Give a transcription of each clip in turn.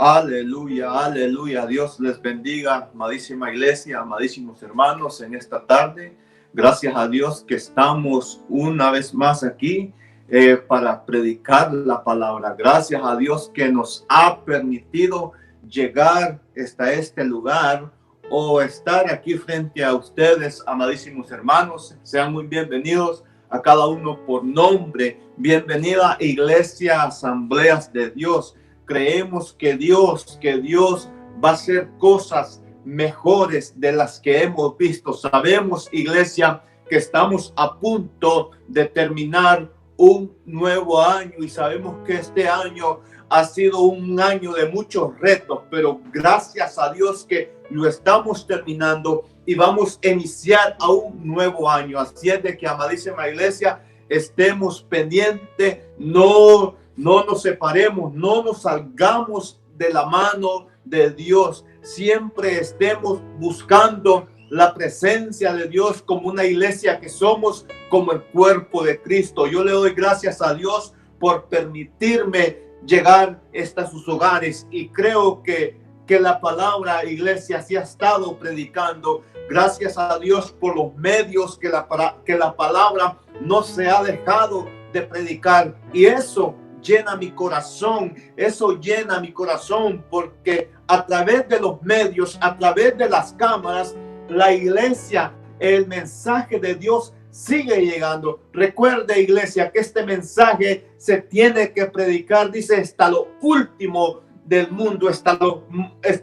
Aleluya, aleluya. Dios les bendiga, amadísima iglesia, amadísimos hermanos, en esta tarde. Gracias a Dios que estamos una vez más aquí para predicar la palabra. Gracias a Dios que nos ha permitido llegar hasta este lugar o estar aquí frente a ustedes, amadísimos hermanos. Sean muy bienvenidos a cada uno por nombre. Bienvenida, Iglesia Asambleas de Dios. Creemos que Dios va a hacer cosas mejores de las que hemos visto. Sabemos, iglesia, que estamos a punto de terminar un nuevo año y sabemos que este año ha sido un año de muchos retos, pero gracias a Dios que lo estamos terminando y vamos a iniciar a un nuevo año. Así es de que, amadísima iglesia, estemos pendientes, no nos separemos, no nos salgamos de la mano de Dios. Siempre estemos buscando la presencia de Dios como una iglesia que somos, como el cuerpo de Cristo. Yo le doy gracias a Dios por permitirme llegar hasta sus hogares y creo que la palabra, iglesia, se ha estado predicando. Gracias a Dios por los medios que la palabra no se ha dejado de predicar, y eso llena mi corazón, porque a través de los medios, a través de las cámaras, la iglesia, el mensaje de Dios sigue llegando. Recuerde, iglesia, que este mensaje se tiene que predicar, dice, hasta lo último del mundo, hasta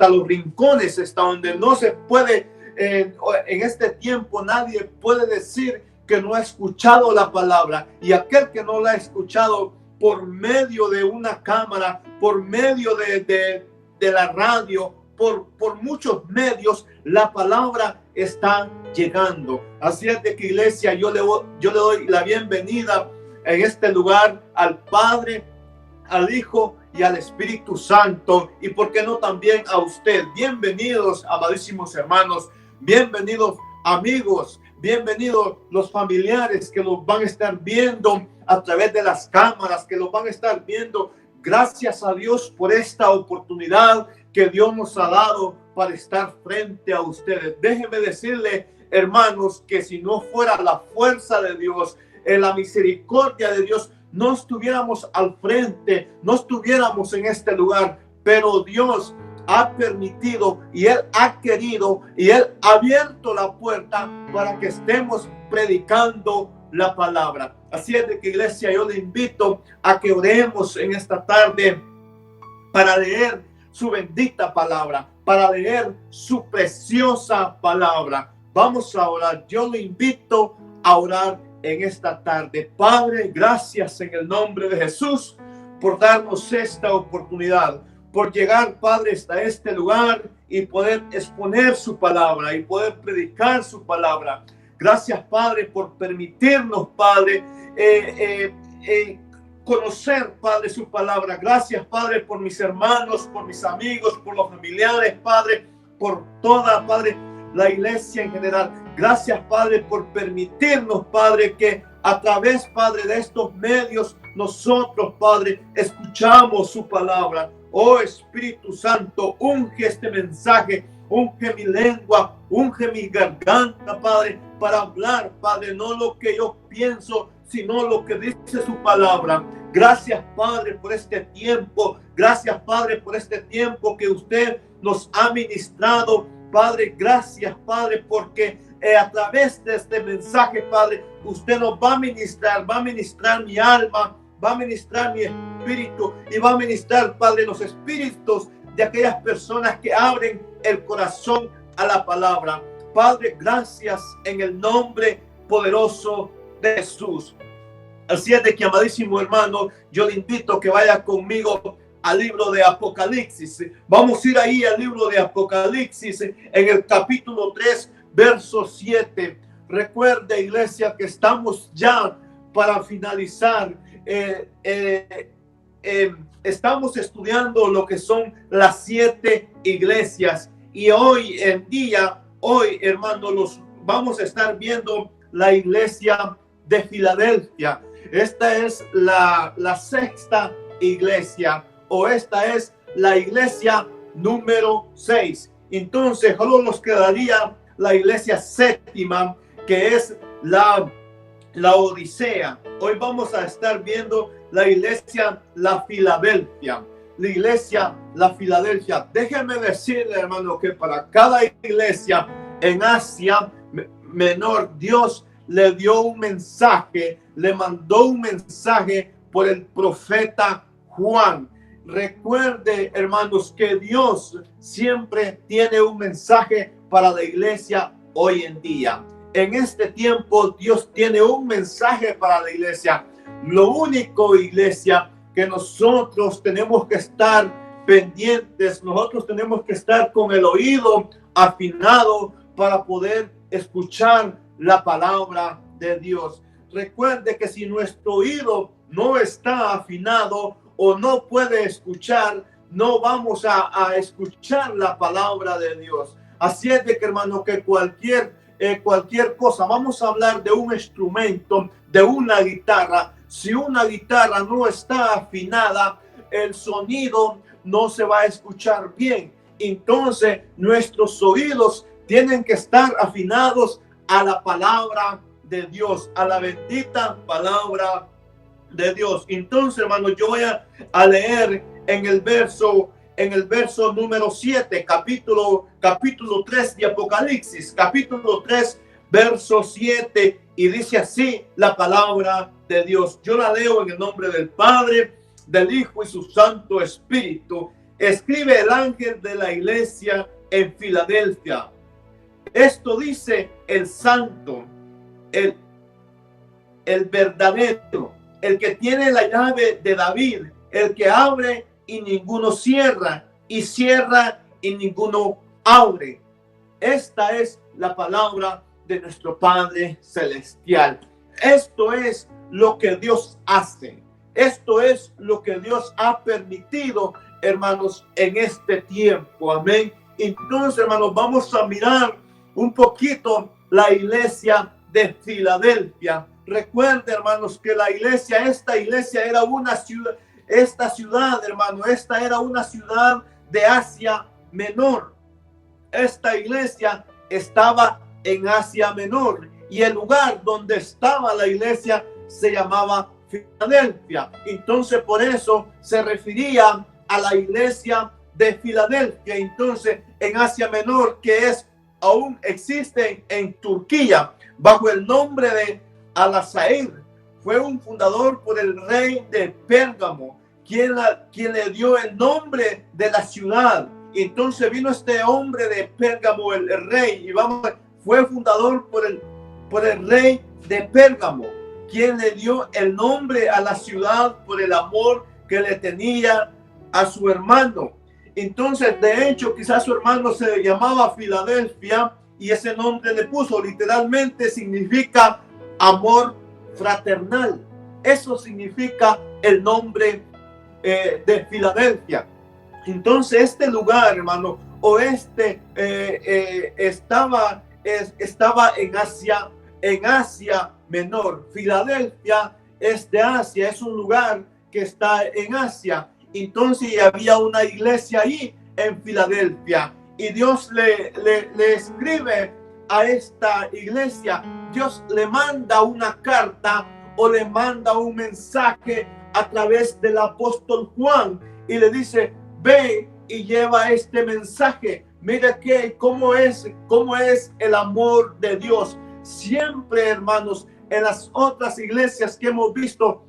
los rincones, hasta donde no se puede, en este tiempo nadie puede decir que no ha escuchado la palabra, y aquel que no la ha escuchado por medio de una cámara, por medio de la radio, por muchos medios, la palabra está llegando. Así es de que, iglesia, yo le doy la bienvenida en este lugar al Padre, al Hijo y al Espíritu Santo, y por qué no también a usted. Bienvenidos, amadísimos hermanos, bienvenidos amigos, bienvenidos los familiares que los van a estar viendo a través de las cámaras, que los van a estar viendo. Gracias a Dios por esta oportunidad que Dios nos ha dado para estar frente a ustedes. Déjenme decirle, hermanos, que si no fuera la fuerza de Dios, la misericordia de Dios, no estuviéramos al frente, no estuviéramos en este lugar, pero Dios ha permitido y Él ha querido y Él ha abierto la puerta para que estemos predicando la palabra. Así es de que, iglesia, yo le invito a que oremos en esta tarde para leer su bendita palabra, para leer su preciosa palabra. Vamos a orar. Yo le invito a orar en esta tarde. Padre, gracias en el nombre de Jesús por darnos esta oportunidad, por llegar, Padre, hasta este lugar y poder exponer su palabra y poder predicar su palabra. Gracias, Padre, por permitirnos, Padre, conocer, Padre, su palabra. Gracias, Padre, por mis hermanos, por mis amigos, por los familiares, Padre, por toda, Padre, la iglesia en general. Gracias, Padre, por permitirnos, Padre, que a través, Padre, de estos medios, nosotros, Padre, escuchamos su palabra. Oh Espíritu Santo, unge este mensaje, unge mi lengua, unge mi garganta, Padre, para hablar, Padre, no lo que yo pienso, sino lo que dice su palabra. Gracias, Padre, por este tiempo. Gracias, Padre, por este tiempo que usted nos ha ministrado. Padre, gracias, Padre, porque a través de este mensaje, Padre, usted nos va a ministrar mi alma, va a ministrar mi espíritu y va a ministrar, Padre, los espíritus de aquellas personas que abren el corazón a la palabra. Padre, gracias en el nombre poderoso de Jesús. Así es de que, amadísimo hermano, yo le invito a que vaya conmigo al libro de Apocalipsis. Vamos a ir ahí al libro de Apocalipsis en el capítulo 3, verso 7. Recuerde, iglesia, que estamos ya para finalizar. Estamos estudiando lo que son las 7 iglesias, y hoy, hermano, los vamos a estar viendo la iglesia de Filadelfia. Esta es la sexta iglesia, o esta es la iglesia número 6. Entonces, solo nos quedaría la iglesia séptima, que es la Odisea. Hoy vamos a estar viendo la iglesia, la Filadelfia. La iglesia, la Filadelfia. Déjenme decirle, hermano, que para cada iglesia en Asia Menor, Dios le dio un mensaje, le mandó un mensaje por el profeta Juan. Recuerde, hermanos, que Dios siempre tiene un mensaje para la iglesia hoy en día. En este tiempo, Dios tiene un mensaje para la iglesia. Lo único, iglesia, que nosotros tenemos que estar pendientes, nosotros tenemos que estar con el oído afinado para poder escuchar la palabra de Dios. Recuerde que si nuestro oído no está afinado o no puede escuchar, no vamos a escuchar la palabra de Dios. Así es de que, hermano, que cualquier cosa, vamos a hablar de un instrumento, de una guitarra. Si una guitarra no está afinada, el sonido no se va a escuchar bien. Entonces, nuestros oídos tienen que estar afinados a la palabra de Dios, a la bendita palabra de Dios. Entonces, hermano, yo voy a leer en el verso número 7, capítulo 3 de Apocalipsis, capítulo 3, verso 7, y dice así la palabra de Dios. Yo la leo en el nombre del Padre, del Hijo y su Santo Espíritu. Escribe el ángel de la iglesia en Filadelfia. Esto dice el santo, el verdadero, el que tiene la llave de David, el que abre y ninguno cierra, y cierra y ninguno abre. Esta es la palabra de nuestro Padre Celestial. Esto es lo que Dios hace. Esto es lo que Dios ha permitido, hermanos, en este tiempo. Amén. Entonces, hermanos, vamos a mirar un poquito la iglesia de Filadelfia. Recuerden, hermanos, que esta iglesia era una ciudad. Esta ciudad, hermano, esta era una ciudad de Asia Menor. Esta iglesia estaba en Asia Menor y el lugar donde estaba la iglesia se llamaba Filadelfia. Entonces, por eso se refería a la iglesia de Filadelfia. Entonces, en Asia Menor, que aún existe en Turquía, bajo el nombre de Al-Asair. Fue un fundador por el rey de Pérgamo, quien le dio el nombre de la ciudad. Entonces vino este hombre de Pérgamo, el rey, y fue fundador por el rey de Pérgamo, quien le dio el nombre a la ciudad por el amor que le tenía a su hermano. Entonces, de hecho, quizás su hermano se llamaba Filadelfia y ese nombre le puso. Literalmente significa amor fraternal. Eso significa el nombre de Filadelfia. Entonces, este lugar, hermano, estaba en Asia Menor. Filadelfia es de Asia, es un lugar que está en Asia. Entonces había una iglesia ahí en Filadelfia y Dios le escribe a esta iglesia. Dios le manda una carta o le manda un mensaje a través del apóstol Juan y le dice: ve y lleva este mensaje. Mira cómo es el amor de Dios. Siempre, hermanos, en las otras iglesias que hemos visto,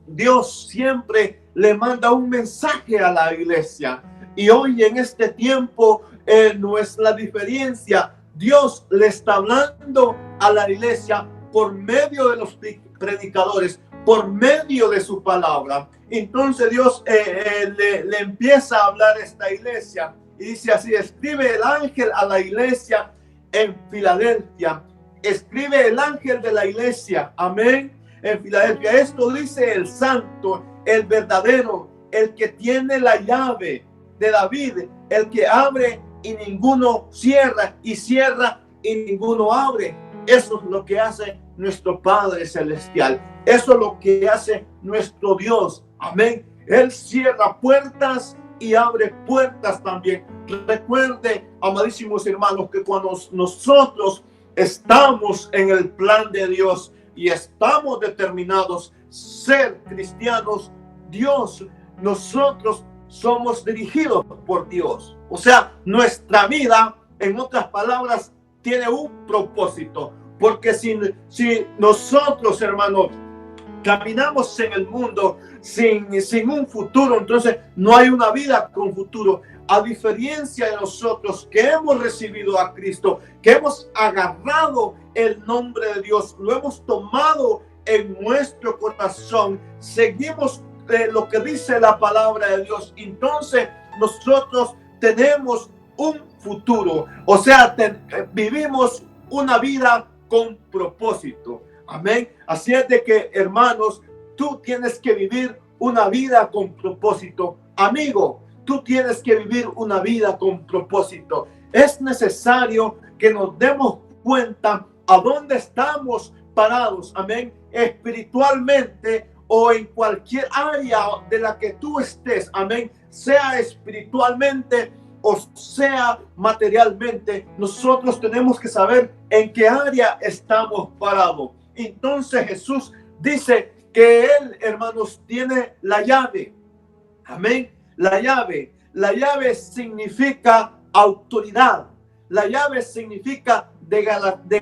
Dios siempre le manda un mensaje a la iglesia. Y hoy en este tiempo no es la diferencia. Dios le está hablando a la iglesia por medio de los predicadores, por medio de su palabra. Entonces Dios le empieza a hablar a esta iglesia y dice así: escribe el ángel a la iglesia en Filadelfia. Escribe el ángel de la iglesia, amén, en Filadelfia. Esto dice el santo, el verdadero, el que tiene la llave de David, el que abre y ninguno cierra, y cierra y ninguno abre. Eso es lo que hace nuestro Padre Celestial. Eso es lo que hace nuestro Dios. Amén. Él cierra puertas y abre puertas también. Recuerde, amadísimos hermanos, que cuando nosotros estamos en el plan de Dios y estamos determinados a ser cristianos, nosotros somos dirigidos por Dios. O sea, nuestra vida, en otras palabras, tiene un propósito. Porque si nosotros, hermanos, caminamos en el mundo sin un futuro, entonces no hay una vida con futuro. A diferencia de nosotros que hemos recibido a Cristo, que hemos agarrado el nombre de Dios, lo hemos tomado en nuestro corazón, seguimos lo que dice la palabra de Dios, entonces nosotros tenemos un futuro. O sea, vivimos una vida con propósito. Amén. Así es de que, hermanos, tú tienes que vivir una vida con propósito. Amigo, tú tienes que vivir una vida con propósito. Es necesario que nos demos cuenta a dónde estamos parados. Amén. Espiritualmente o en cualquier área de la que tú estés. Amén. Sea espiritualmente o sea materialmente, nosotros tenemos que saber en qué área estamos parados. Entonces Jesús dice que Él, hermanos, tiene la llave. Amén. La llave significa autoridad. La llave significa de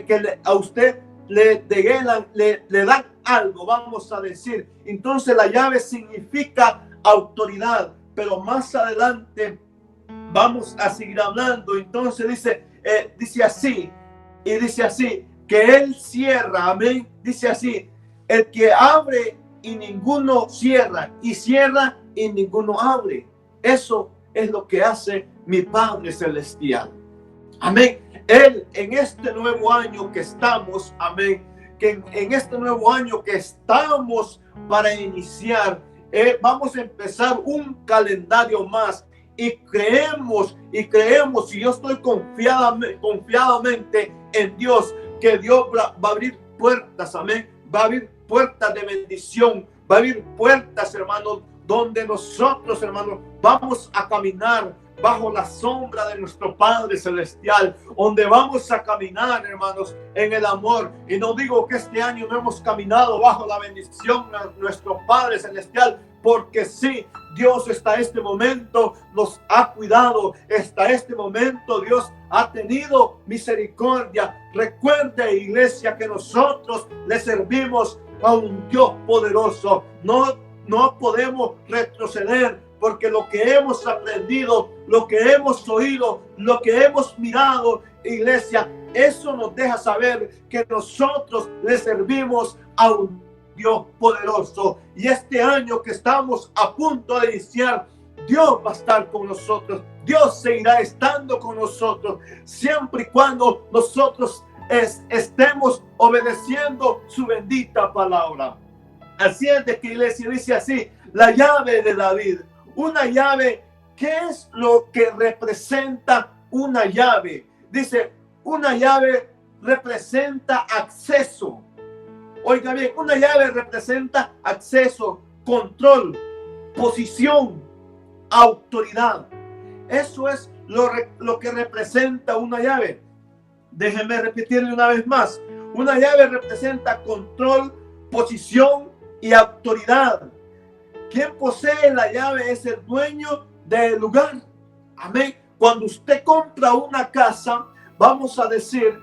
que a usted le dan algo, vamos a decir. Entonces la llave significa autoridad. Pero más adelante vamos a seguir hablando. Entonces dice así, que Él cierra, amén. Dice así, el que abre y ninguno cierra, y cierra y ninguno abre. Eso es lo que hace mi Padre Celestial. Amén. Él, en este nuevo año que estamos, amén, que en este nuevo año que estamos para iniciar, vamos a empezar un calendario más. Y creemos, y yo estoy confiadamente en Dios, que Dios va a abrir puertas, amén. Va a abrir puertas de bendición, va a abrir puertas, hermanos, donde nosotros, hermanos, vamos a caminar bajo la sombra de nuestro Padre Celestial, donde vamos a caminar, hermanos, en el amor. Y no digo que este año no hemos caminado bajo la bendición de nuestro Padre Celestial, porque sí, Dios hasta este momento nos ha cuidado, hasta este momento Dios ha tenido misericordia. Recuerde, iglesia, que nosotros le servimos a un Dios poderoso. No podemos retroceder, porque lo que hemos aprendido, lo que hemos oído, lo que hemos mirado, iglesia, eso nos deja saber que nosotros le servimos a un Dios poderoso. Y este año que estamos a punto de iniciar, Dios va a estar con nosotros. Dios seguirá estando con nosotros siempre y cuando nosotros estemos obedeciendo su bendita palabra. Así es de que, iglesia, dice así, la llave de David. Una llave, ¿qué es lo que representa una llave? Dice, una llave representa acceso. Oiga bien, una llave representa acceso, control, posición, autoridad. Eso es lo que representa una llave. Déjenme repetirle una vez más. Una llave representa control, posición y autoridad. Quien posee la llave es el dueño del lugar. Amén. Cuando usted compra una casa, vamos a decir,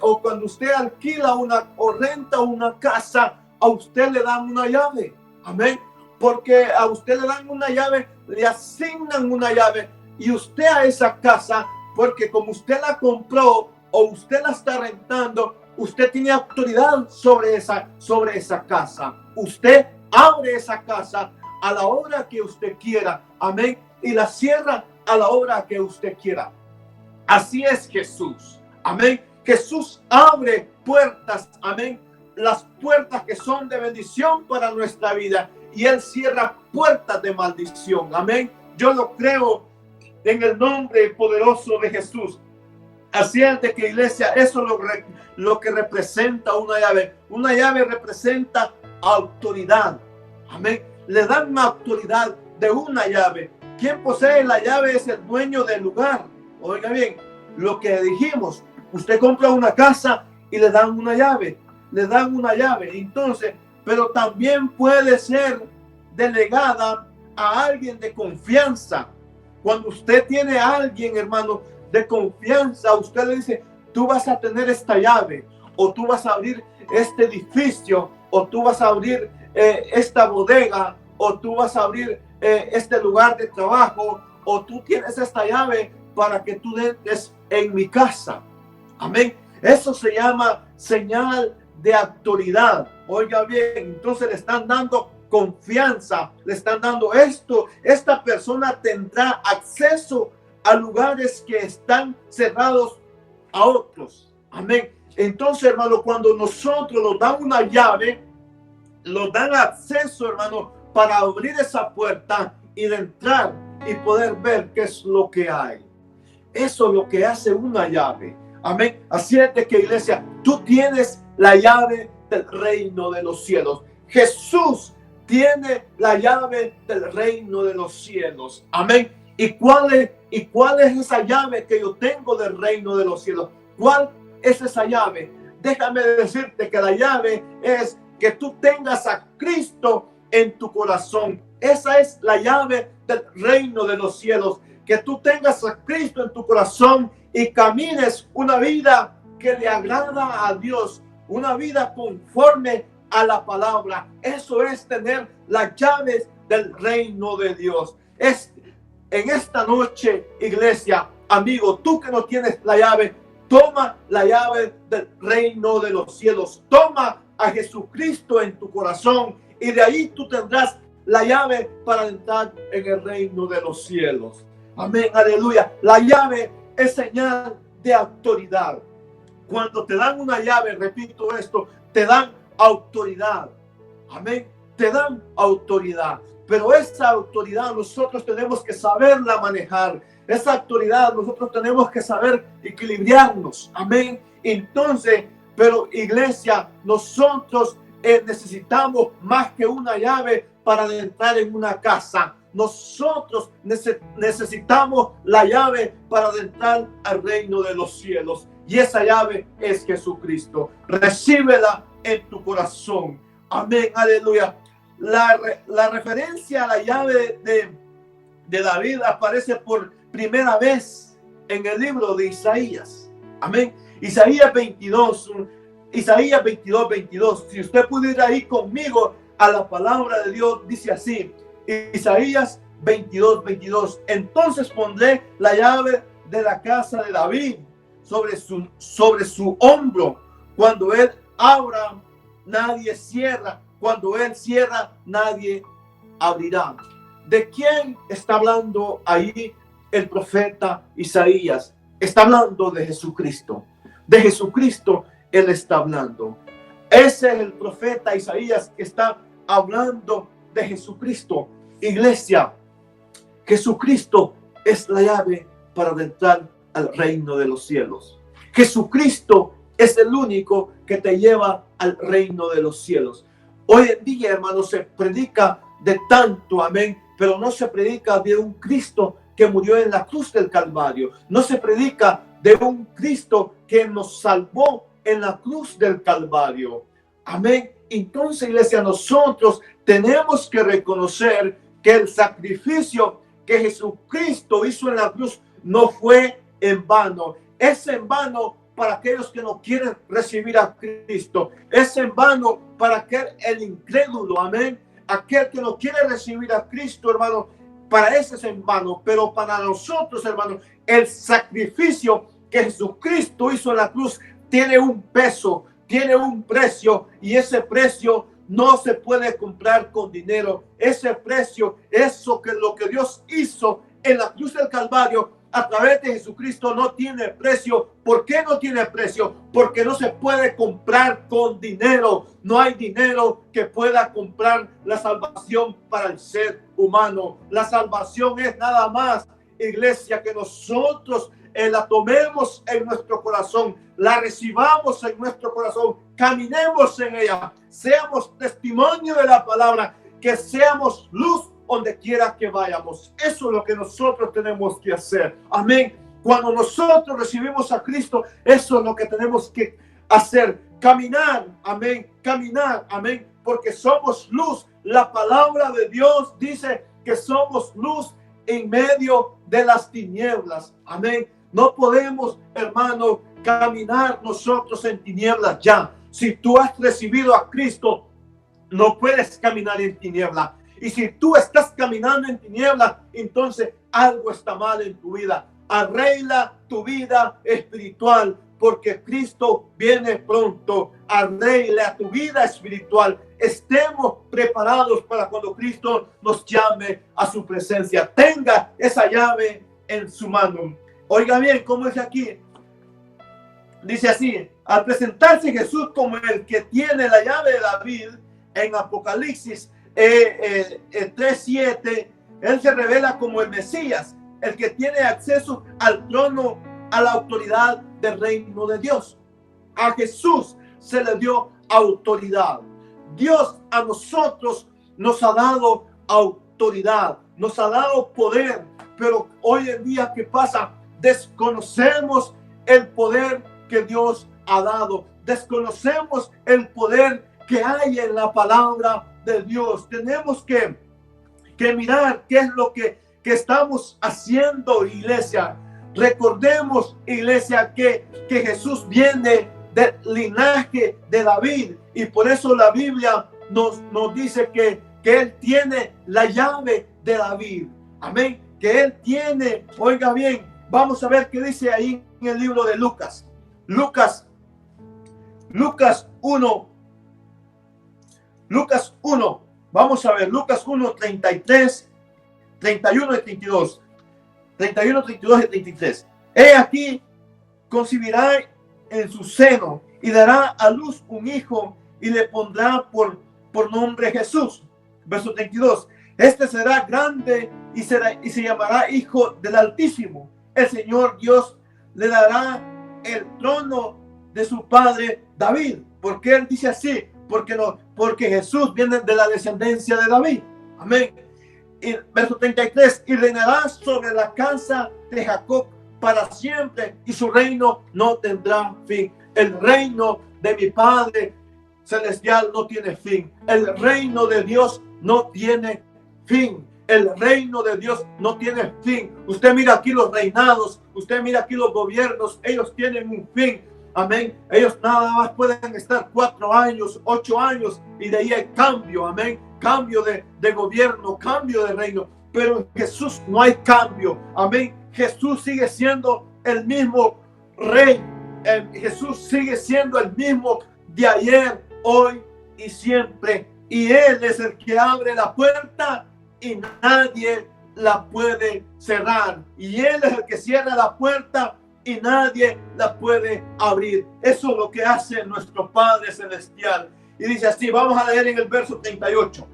o cuando usted alquila o renta una casa, a usted le dan una llave. Amén. Porque a usted le dan una llave, le asignan una llave, y usted a esa casa, porque como usted la compró o usted la está rentando, usted tiene autoridad sobre esa casa. Usted abre esa casa a la hora que usted quiera. Amén. Y la cierra a la hora que usted quiera. Así es Jesús. Amén. Jesús abre puertas. Amén. Las puertas que son de bendición para nuestra vida. Y Él cierra puertas de maldición. Amén. Yo lo creo en el nombre poderoso de Jesús. Así es de que, iglesia, eso es lo que representa una llave. Una llave representa autoridad. Amén. Le dan una autoridad de una llave. Quien posee la llave es el dueño del lugar. Oiga bien, lo que dijimos, usted compra una casa y le dan una llave, entonces, pero también puede ser delegada a alguien de confianza. Cuando usted tiene a alguien, hermano, de confianza, usted le dice, tú vas a tener esta llave, o tú vas a abrir este edificio, o tú vas a abrir esta bodega, o tú vas a abrir este lugar de trabajo, o tú tienes esta llave para que tú entres en mi casa. Amén. Eso se llama señal de autoridad. Oiga bien, entonces le están dando confianza, le están dando esto. Esta persona tendrá acceso a lugares que están cerrados a otros. Amén. Entonces, hermano, cuando nosotros nos dan una llave, nos dan acceso, hermano, para abrir esa puerta y de entrar y poder ver qué es lo que hay. Eso es lo que hace una llave. Amén. Así es de que, iglesia, tú tienes la llave del reino de los cielos. Jesús tiene la llave del reino de los cielos. Amén. ¿Y cuál es esa llave que yo tengo del reino de los cielos? ¿Cuál es esa llave? Déjame decirte que la llave es que tú tengas a Cristo en tu corazón. Esa es la llave del reino de los cielos. Que tú tengas a Cristo en tu corazón y camines una vida que le agrada a Dios, una vida conforme a la palabra. Eso es tener las llaves del reino de Dios. Es en esta noche, iglesia, amigo, tú que no tienes la llave, toma la llave del reino de los cielos. Toma a Jesucristo en tu corazón y de ahí tú tendrás la llave para entrar en el reino de los cielos. Amén, aleluya. La llave es señal de autoridad. Cuando te dan una llave, repito esto, te dan autoridad. Amén, te dan autoridad. Pero esa autoridad nosotros tenemos que saberla manejar. Esa autoridad nosotros tenemos que saber equilibrarnos. Amén. Entonces, pero iglesia, nosotros necesitamos más que una llave para entrar en una casa. Nosotros necesitamos la llave para entrar al reino de los cielos. Y esa llave es Jesucristo. Recíbela en tu corazón. Amén, aleluya. La referencia a la llave de David aparece por primera vez en el libro de Isaías. Amén. Isaías 22, 22. Si usted puede ir ahí conmigo a la palabra de Dios, dice así. Isaías 22. Entonces pondré la llave de la casa de David sobre su hombro. Cuando él abra, nadie cierra. Cuando él cierra, nadie abrirá. ¿De quién está hablando ahí el profeta Isaías? Está hablando de Jesucristo. De Jesucristo él está hablando. Ese es el profeta Isaías que está hablando de Jesucristo. Iglesia, Jesucristo es la llave para entrar al reino de los cielos. Jesucristo es el único que te lleva al reino de los cielos. Hoy en día, hermano, se predica de tanto, amén, pero no se predica de un Cristo que murió en la cruz del Calvario. No se predica de un Cristo que nos salvó en la cruz del Calvario. Amén. Entonces, iglesia, nosotros tenemos que reconocer que el sacrificio que Jesucristo hizo en la cruz no fue en vano. Es en vano para aquellos que no quieren recibir a Cristo. Es en vano para aquel el incrédulo, amén. Aquel que no quiere recibir a Cristo, hermano, para ese es en vano. Pero para nosotros, hermano, el sacrificio que Jesucristo hizo en la cruz tiene un peso, tiene un precio, y ese precio no se puede comprar con dinero. Ese precio, eso que lo que Dios hizo en la cruz del Calvario a través de Jesucristo no tiene precio. ¿Por qué no tiene precio? Porque no se puede comprar con dinero. No hay dinero que pueda comprar la salvación para el ser humano. La salvación es nada más, iglesia, que nosotros la tomemos en nuestro corazón, la recibamos en nuestro corazón, caminemos en ella, seamos testimonio de la palabra, que seamos luz donde quiera que vayamos. Eso es lo que nosotros tenemos que hacer. Amén. Cuando nosotros recibimos a Cristo, eso es lo que tenemos que hacer. Caminar, amén, caminar, amén, porque somos luz. La palabra de Dios dice que somos luz en medio de las tinieblas. Amén. No podemos, hermano, caminar nosotros en tinieblas ya. Si tú has recibido a Cristo, no puedes caminar en tinieblas. Y si tú estás caminando en tinieblas, entonces algo está mal en tu vida. Arregla tu vida espiritual, porque Cristo viene pronto. Arregla tu vida espiritual. Estemos preparados para cuando Cristo nos llame a su presencia. Tenga esa llave en su mano. Oiga bien, ¿cómo es aquí? Dice así: al presentarse Jesús como el que tiene la llave de David, en Apocalipsis 3:7, él se revela como el Mesías, el que tiene acceso al trono, a la autoridad del reino de Dios. A Jesús se le dio autoridad. Dios a nosotros nos ha dado autoridad, nos ha dado poder, pero hoy en día, ¿qué pasa? Desconocemos el poder que Dios ha dado. Desconocemos el poder que hay en la palabra de Dios. Tenemos que mirar qué es lo que estamos haciendo, iglesia. Recordemos, iglesia, que Jesús viene del linaje de David, y por eso la Biblia nos dice que Él tiene la llave de David. Amén. Que Él tiene, oiga bien, vamos a ver qué dice ahí en el libro de Lucas. Lucas 1. Vamos a ver, Lucas 1, 33, 31 y 32. 31, 32 y 33. He aquí, concebirá en su seno y dará a luz un hijo y le pondrá por nombre Jesús. Verso 32. Este será grande y se llamará Hijo del Altísimo. El Señor Dios le dará el trono de su padre David. ¿Por qué él dice así? Porque Jesús viene de la descendencia de David. Amén. Y verso 33, y reinará sobre la casa de Jacob para siempre, y su reino no tendrá fin. El reino de mi Padre celestial no tiene fin. El reino de Dios no tiene fin. El reino de Dios no tiene fin. Usted mira aquí los reinados, usted mira aquí los gobiernos, ellos tienen un fin. Amén. Ellos nada más pueden estar 4 años, 8 años, y de ahí hay cambio. Amén. Cambio de gobierno, cambio de reino. Pero en Jesús no hay cambio. Amén. Jesús sigue siendo el mismo rey. Jesús sigue siendo el mismo de ayer, hoy y siempre. Y Él es el que abre la puerta y nadie la puede cerrar. Y Él es el que cierra la puerta y nadie la puede abrir. Eso es lo que hace nuestro Padre Celestial. Y dice así, vamos a leer en el verso 38.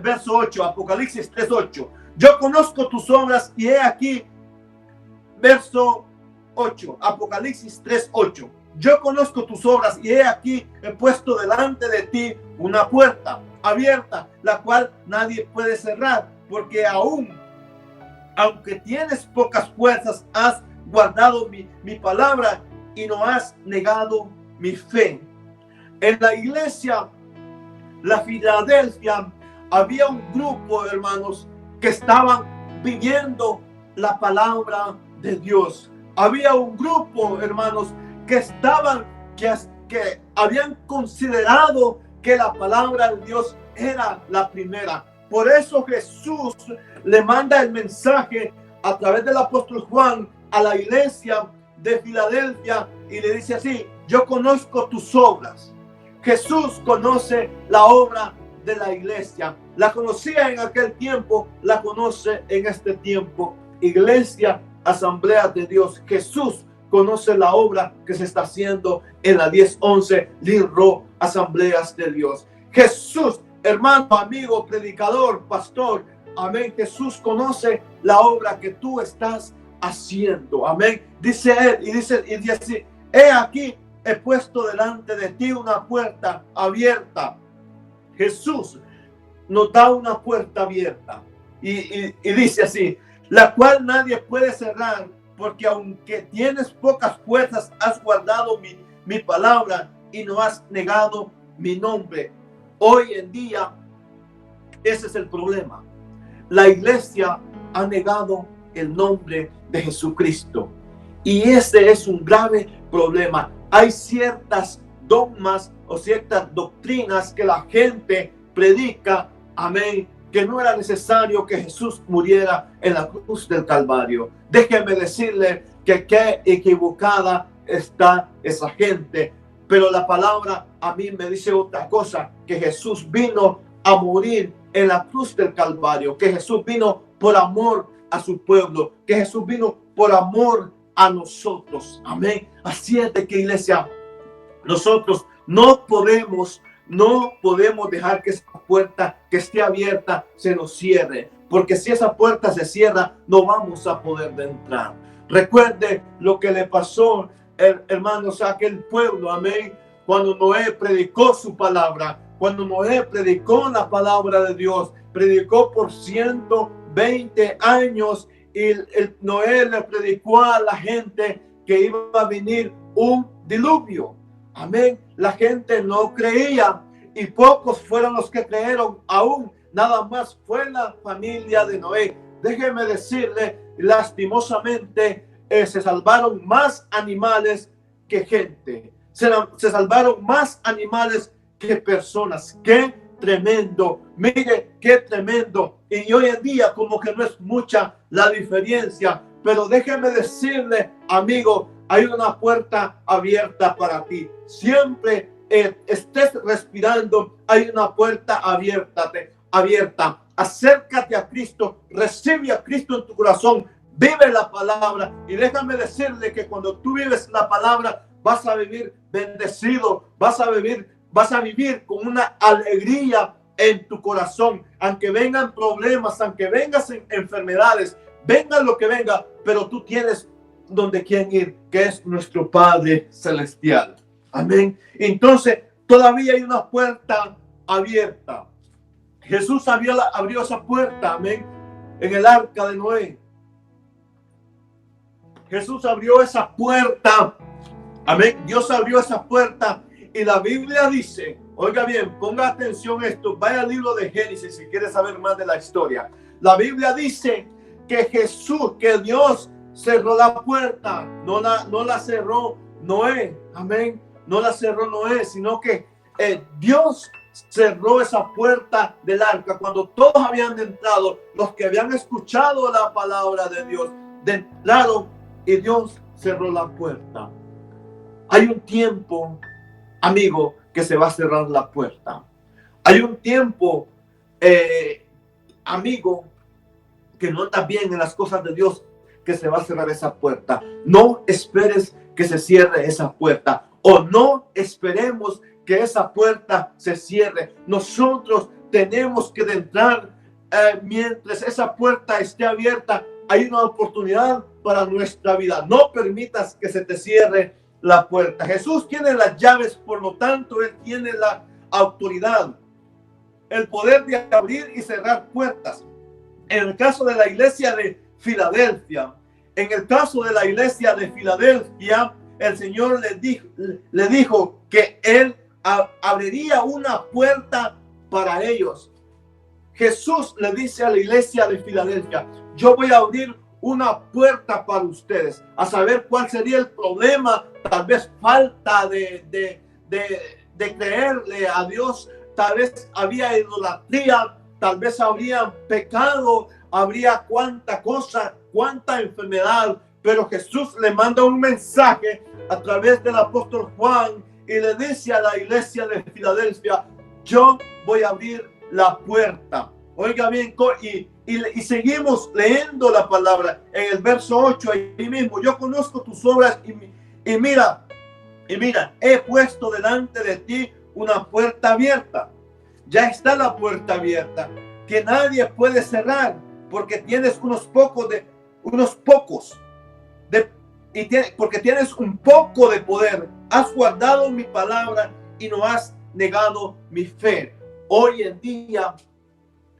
Verso 8, Apocalipsis 3:8. Yo conozco tus obras y he aquí, verso 8, Apocalipsis 3:8. Yo conozco tus obras y he aquí, he puesto delante de ti una puerta abierta, la cual nadie puede cerrar, porque aunque tienes pocas fuerzas, has guardado mi palabra y no has negado mi fe. En la iglesia, la Filadelfia, había un grupo, hermanos, que estaban viviendo la palabra de Dios. Había un grupo, hermanos, que habían considerado que la palabra de Dios era la primera. Por eso Jesús le manda el mensaje a través del apóstol Juan a la iglesia de Filadelfia y le dice así: yo conozco tus obras. Jesús conoce la obra de la iglesia. La conocía en aquel tiempo, la conoce en este tiempo. Iglesia, Asamblea de Dios. Jesús conoce la obra que se está haciendo en la 1011 Lirro, Asambleas de Dios. Jesús, hermano, amigo, predicador, pastor, amén. Jesús conoce la obra que tú estás haciendo, amén. Dice él, y dice así: he aquí, he puesto delante de ti una puerta abierta. Jesús nos da una puerta abierta y dice así, la cual nadie puede cerrar, porque aunque tienes pocas fuerzas, has guardado mi palabra y no has negado mi nombre. Hoy en día, ese es el problema. La iglesia ha negado el nombre de Jesucristo. Y ese es un grave problema. Hay ciertas dogmas o ciertas doctrinas que la gente predica, amén, que no era necesario que Jesús muriera en la cruz del Calvario. Déjeme decirle que qué equivocada está esa gente. Pero la palabra a mí me dice otra cosa, que Jesús vino a morir en la cruz del Calvario, que Jesús vino por amor a su pueblo, que Jesús vino por amor a nosotros. Amén. Así es de que, iglesia, nosotros no podemos dejar que esa puerta que esté abierta se nos cierre, porque si esa puerta se cierra, no vamos a poder entrar. Recuerde lo que le pasó, hermanos, a aquel pueblo, amén, cuando Noé predicó su palabra, cuando Noé predicó la palabra de Dios, predicó por 120 años y Noé le predicó a la gente que iba a venir un diluvio. Amén. La gente no creía y pocos fueron los que creyeron, aún nada más fue la familia de Noé. Déjeme decirle, lastimosamente se salvaron más animales que gente. Se salvaron más animales que personas. ¡Qué tremendo! Mire, qué tremendo. Y hoy en día como que no es mucha la diferencia. Pero déjeme decirle, amigo, hay una puerta abierta para ti. Siempre estés respirando, hay una puerta abierta. Acércate a Cristo, recibe a Cristo en tu corazón, vive la palabra. Y déjame decirle que cuando tú vives la palabra, vas a vivir bendecido, vas a vivir con una alegría en tu corazón. Aunque vengan problemas, aunque vengan enfermedades, venga lo que venga, pero tú tienes donde quieren ir, que es nuestro Padre Celestial. Amén. Entonces, todavía hay una puerta abierta. Jesús abrió esa puerta, amén, en el arca de Noé. Jesús abrió esa puerta, amén. Dios abrió esa puerta y la Biblia dice, oiga bien, ponga atención a esto, vaya al libro de Génesis si quiere saber más de la historia. La Biblia dice que que Dios cerró la puerta, no la cerró Noé, amén, no la cerró Noé, sino que Dios cerró esa puerta del arca cuando todos habían entrado, los que habían escuchado la palabra de Dios, entraron y Dios cerró la puerta. Hay un tiempo, amigo, que se va a cerrar la puerta. Hay un tiempo, amigo, que no está bien en las cosas de Dios, que se va a cerrar esa puerta. No esperes que se cierre esa puerta, o no esperemos que esa puerta se cierre. Nosotros tenemos que entrar mientras esa puerta esté abierta. Hay una oportunidad para nuestra vida. No permitas que se te cierre la puerta. Jesús tiene las llaves, por lo tanto, Él tiene la autoridad, el poder de abrir y cerrar puertas. En el caso de la iglesia de Filadelfia, el Señor le dijo que Él abriría una puerta para ellos. Jesús le dice a la iglesia de Filadelfia, yo voy a abrir una puerta para ustedes. A saber cuál sería el problema, tal vez falta de creerle a Dios, tal vez había idolatría, tal vez habría pecado, habría cuánta cosa, cuánta enfermedad, pero Jesús le manda un mensaje a través del apóstol Juan y le dice a la iglesia de Filadelfia, yo voy a abrir la puerta. Oiga bien, y seguimos leyendo la palabra en el verso 8 ahí mismo, yo conozco tus obras y mira, he puesto delante de ti una puerta abierta. Ya está la puerta abierta, que nadie puede cerrar, porque tienes porque tienes un poco de poder. Has guardado mi palabra y no has negado mi fe. Hoy en día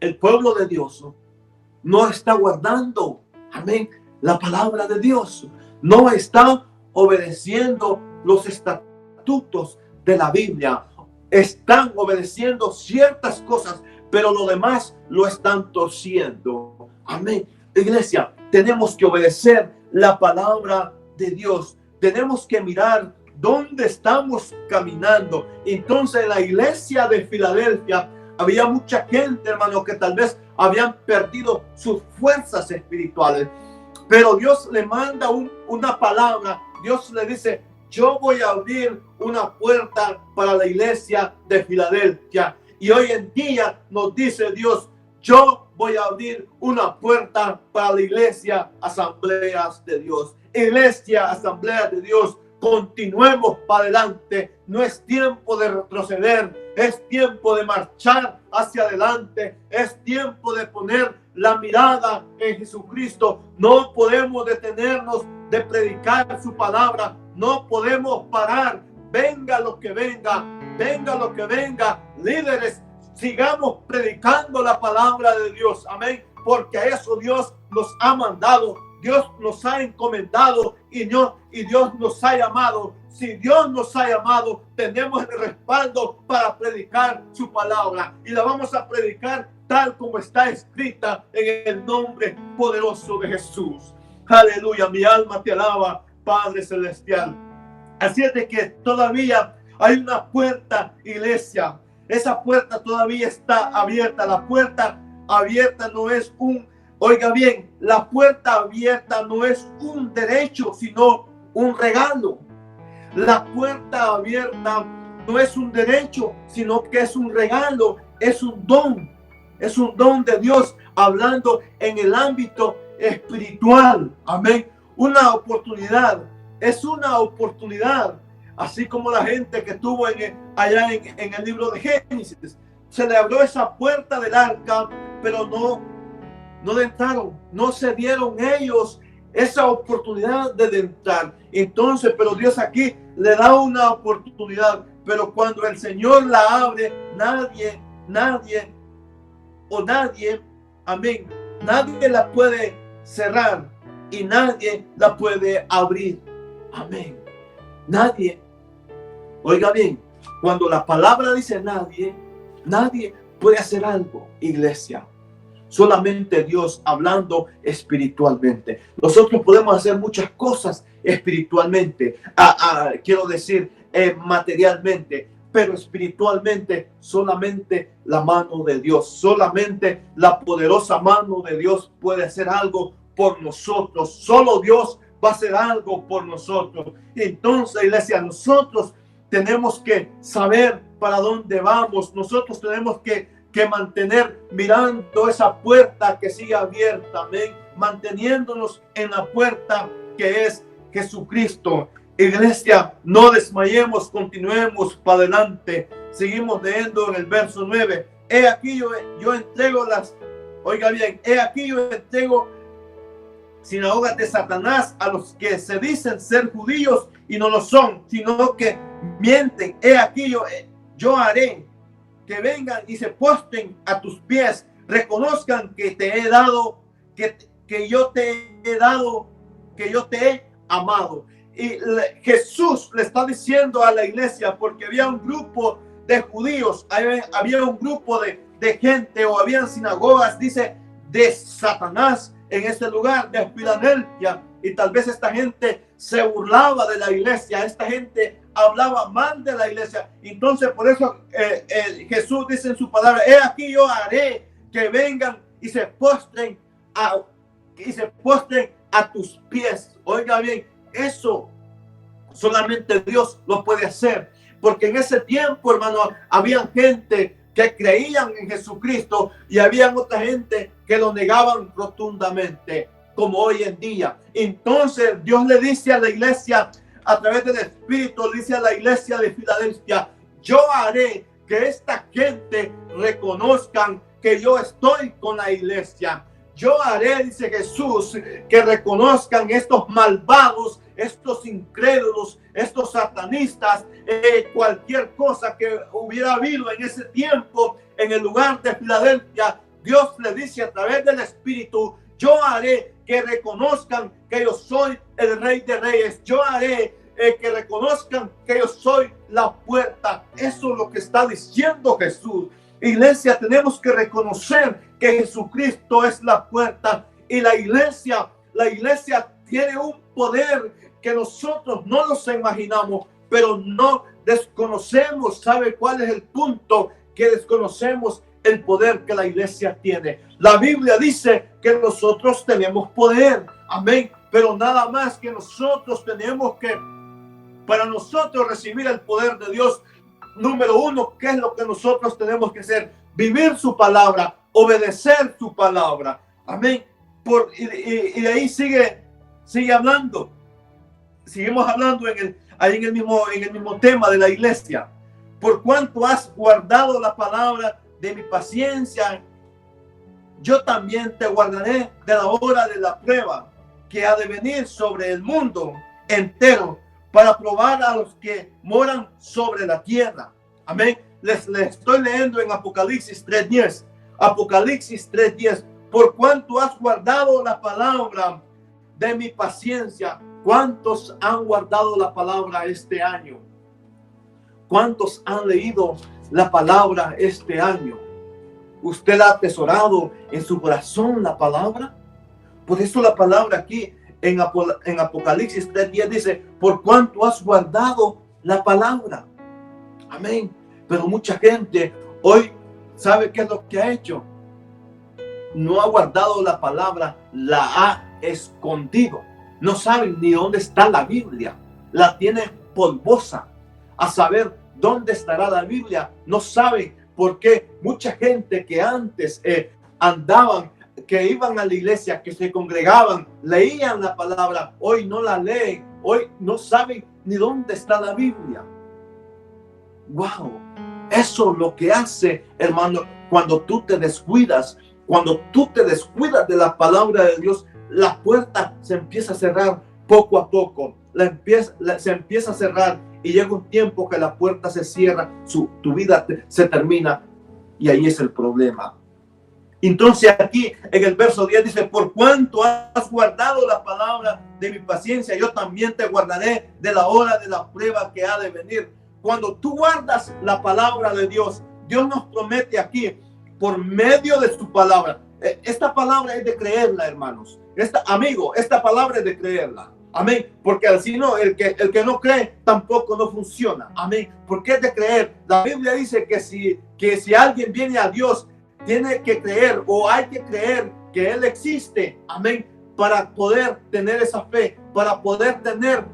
el pueblo de Dios no está guardando, amén, la palabra de Dios. No está obedeciendo los estatutos de la Biblia. Están obedeciendo ciertas cosas, pero lo demás lo están torciendo. Amén. Iglesia, tenemos que obedecer la palabra de Dios. Tenemos que mirar dónde estamos caminando. Entonces, en la iglesia de Filadelfia había mucha gente, hermano, que tal vez habían perdido sus fuerzas espirituales. Pero Dios le manda una palabra. Dios le dice: yo voy a abrir una puerta para la iglesia de Filadelfia. Y hoy en día nos dice Dios: yo voy a abrir una puerta para la iglesia Asambleas de Dios. Iglesia Asambleas de Dios, continuemos para adelante. No es tiempo de retroceder, es tiempo de marchar hacia adelante. Es tiempo de poner la mirada en Jesucristo. No podemos detenernos de predicar su palabra. No podemos parar. Venga lo que venga, venga lo que venga. Líderes, sigamos predicando la palabra de Dios. Amén. Porque a eso Dios nos ha mandado. Dios nos ha encomendado y Dios nos ha llamado. Si Dios nos ha llamado, tenemos el respaldo para predicar su palabra. Y la vamos a predicar tal como está escrita en el nombre poderoso de Jesús. Aleluya, mi alma te alaba, Padre Celestial. Así es de que todavía hay una puerta, iglesia. Esa puerta todavía está abierta. La puerta abierta no es oiga bien, la puerta abierta no es un derecho, sino un regalo. La puerta abierta no es un derecho, sino que es un regalo, es un don. Es un don de Dios hablando en el ámbito espiritual. Amén. Una oportunidad. Es una oportunidad. Así como la gente que estuvo allá en el libro de Génesis. Se le abrió esa puerta del arca, pero no entraron. No se dieron ellos esa oportunidad de entrar. Entonces, pero Dios aquí le da una oportunidad. Pero cuando el Señor la abre, nadie, amén, nadie la puede cerrar y nadie la puede abrir. Amén. Nadie. Oiga bien, cuando la palabra dice nadie puede hacer algo, iglesia. Solamente Dios hablando espiritualmente. Nosotros podemos hacer muchas cosas espiritualmente. Quiero decir, materialmente. Pero espiritualmente solamente la mano de Dios, solamente la poderosa mano de Dios puede hacer algo por nosotros. Solo Dios va a hacer algo por nosotros. Entonces, iglesia, nosotros tenemos que saber para dónde vamos. Nosotros tenemos que mantener mirando esa puerta que sigue abierta. Amén. Manteniéndonos en la puerta que es Jesucristo. Iglesia, no desmayemos, continuemos para adelante. Seguimos leyendo en el verso 9. He aquí yo entrego oiga bien, he aquí yo entrego sinagogas de Satanás a los que se dicen ser judíos y no lo son, sino que mienten. He aquí yo haré que vengan y se postren a tus pies, reconozcan que te he dado, que yo te he dado, que yo te he amado. Y Jesús le está diciendo a la iglesia, porque había un grupo de judíos, había un grupo de gente, o habían sinagogas, dice, de Satanás en este lugar de Filadelfia. Y tal vez esta gente se burlaba de la iglesia, esta gente hablaba mal de la iglesia. Entonces por eso Jesús dice en su palabra: he aquí yo haré que vengan y se postren a tus pies. Oiga bien, eso solamente Dios lo puede hacer, porque en ese tiempo, hermano, había gente que creían en Jesucristo y había otra gente que lo negaban rotundamente, como hoy en día. Entonces Dios le dice a la iglesia, a través del Espíritu, le dice a la iglesia de Filadelfia: yo haré que esta gente reconozcan que yo estoy con la iglesia. Yo haré, dice Jesús, que reconozcan estos malvados, estos incrédulos, estos satanistas, cualquier cosa que hubiera habido en ese tiempo en el lugar de Filadelfia, Dios le dice a través del Espíritu: yo haré que reconozcan que yo soy el Rey de Reyes. Yo haré que reconozcan que yo soy la puerta. Eso es lo que está diciendo Jesús. Iglesia, tenemos que reconocer que Jesucristo es la puerta. Y la iglesia tiene un poder que nosotros no nos imaginamos, pero no desconocemos. ¿Sabe cuál es el punto? Que desconocemos el poder que la iglesia tiene. La Biblia dice que nosotros tenemos poder, amén, pero nada más que nosotros tenemos que, para nosotros recibir el poder de Dios, número uno, ¿qué es lo que nosotros tenemos que hacer? Vivir su palabra, obedecer su palabra, amén. Y de ahí sigue hablando. Seguimos hablando ahí en el mismo tema de la iglesia. Por cuanto has guardado la palabra de mi paciencia, yo también te guardaré de la hora de la prueba que ha de venir sobre el mundo entero, para probar a los que moran sobre la tierra. Amén. Les estoy leyendo en Apocalipsis 3:10. Apocalipsis 3:10. Por cuanto has guardado la palabra de mi paciencia. ¿Cuántos han guardado la palabra este año? ¿Cuántos han leído la palabra este año? ¿Usted ha atesorado en su corazón la palabra? Por eso la palabra aquí en Apocalipsis 3:10 dice: por cuanto has guardado la palabra. Amén. Pero mucha gente hoy, ¿sabe qué es lo que ha hecho? No ha guardado la palabra, la ha escondido. No saben ni dónde está la Biblia. La tiene polvosa. A saber dónde estará la Biblia, no saben. Por qué mucha gente que antes andaban, que iban a la iglesia, que se congregaban, leían la palabra, hoy no la leen, hoy no saben ni dónde está la Biblia. Wow, eso es lo que hace, hermano, cuando tú te descuidas. Cuando tú te descuidas de la palabra de Dios, la puerta se empieza a cerrar poco a poco. Se empieza a cerrar y llega un tiempo que la puerta se cierra, tu vida se termina, y ahí es el problema. Entonces aquí en el verso 10 dice: por cuanto has guardado la palabra de mi paciencia, yo también te guardaré de la hora de la prueba que ha de venir. Cuando tú guardas la palabra de Dios, Dios nos promete aquí, por medio de su palabra. Esta palabra es de creerla, hermanos. Esta palabra es de creerla. Amén. Porque así no, el que no cree tampoco no funciona. Amén. Porque es de creer. La Biblia dice que si alguien viene a Dios, tiene que creer, o hay que creer que Él existe. Amén. Para poder tener esa fe, para poder tener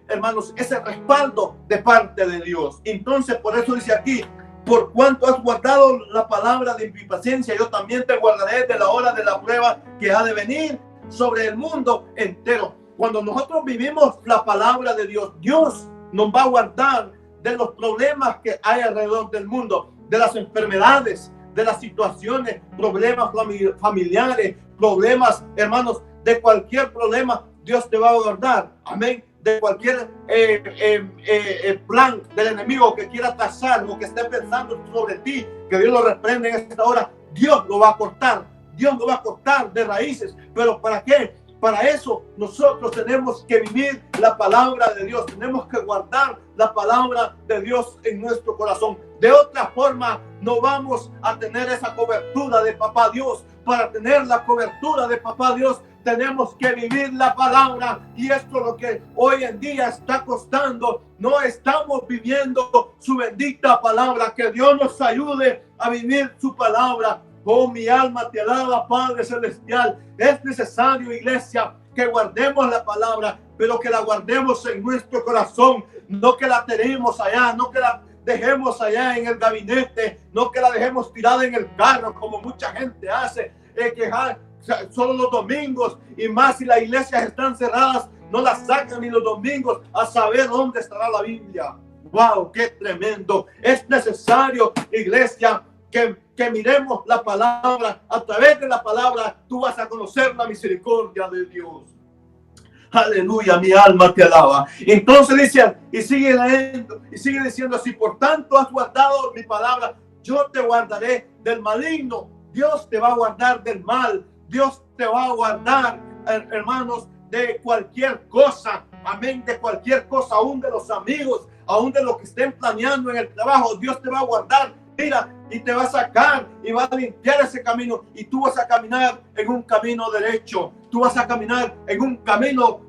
hermanos, ese respaldo de parte de Dios. Entonces, por eso dice aquí: por cuanto has guardado la palabra de mi paciencia, yo también te guardaré de la hora de la prueba que ha de venir sobre el mundo entero. Cuando nosotros vivimos la palabra de Dios, Dios nos va a guardar de los problemas que hay alrededor del mundo, de las enfermedades, de las situaciones, problemas familiares, problemas, hermanos, de cualquier problema, Dios te va a guardar. Amén. De cualquier plan del enemigo que quiera trazar o que esté pensando sobre ti, que Dios lo reprende en esta hora. Dios lo va a cortar. Dios lo va a cortar de raíces. ¿Pero para qué? Para eso nosotros tenemos que vivir la palabra de Dios. Tenemos que guardar la palabra de Dios en nuestro corazón. De otra forma, no vamos a tener esa cobertura de Papá Dios. Para tener la cobertura de Papá Dios, tenemos que vivir la palabra, y esto es lo que hoy en día está costando. No estamos viviendo su bendita palabra. Que Dios nos ayude a vivir su palabra. Oh, mi alma te alaba, Padre Celestial. Es necesario, iglesia, que guardemos la palabra, pero que la guardemos en nuestro corazón. No que la tenemos allá, no que la dejemos allá en el gabinete, no que la dejemos tirada en el carro como mucha gente hace, solo los domingos, y más si las iglesias están cerradas, no las sacan ni los domingos, a saber dónde estará la Biblia. ¡Wow! ¡Qué tremendo! Es necesario, iglesia, que miremos la palabra. A través de la palabra tú vas a conocer la misericordia de Dios. Aleluya, mi alma te alaba. Entonces dice, y sigue leyendo, y sigue diciendo así: por tanto has guardado mi palabra, yo te guardaré del maligno. Dios te va a guardar del mal. Dios te va a guardar, hermanos, de cualquier cosa. Amén, de cualquier cosa, aún de los amigos, aún de lo que estén planeando en el trabajo. Dios te va a guardar, mira, y te va a sacar y va a limpiar ese camino, y tú vas a caminar en un camino derecho. Tú vas a caminar en un camino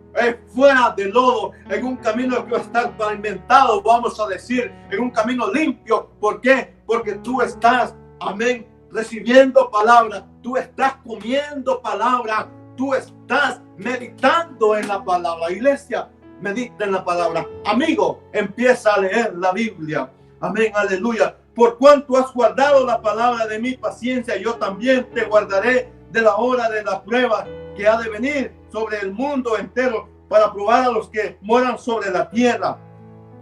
fuera de lodo, en un camino que va a estar pavimentado, vamos a decir, en un camino limpio. ¿Por qué? Porque tú estás, amén, recibiendo palabra, tú estás comiendo palabra, tú estás meditando en la palabra. Iglesia, medita en la palabra. Amigo, empieza a leer la Biblia. Amén, aleluya. Por cuanto has guardado la palabra de mi paciencia, yo también te guardaré de la hora de la prueba que ha de venir sobre el mundo entero, para probar a los que moran sobre la tierra.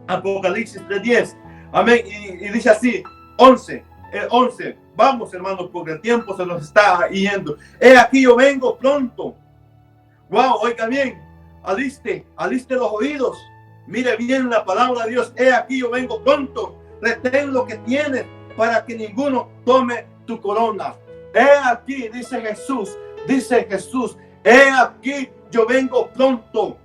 Apocalipsis 3:10. Amén. Y dice así, 11. Vamos, hermanos, porque el tiempo se nos está yendo. He aquí yo vengo pronto. Wow, oiga bien, aliste los oídos. Mire bien la palabra de Dios. He aquí yo vengo pronto. Retén lo que tienes para que ninguno tome tu corona. He aquí, dice Jesús. He aquí yo vengo pronto.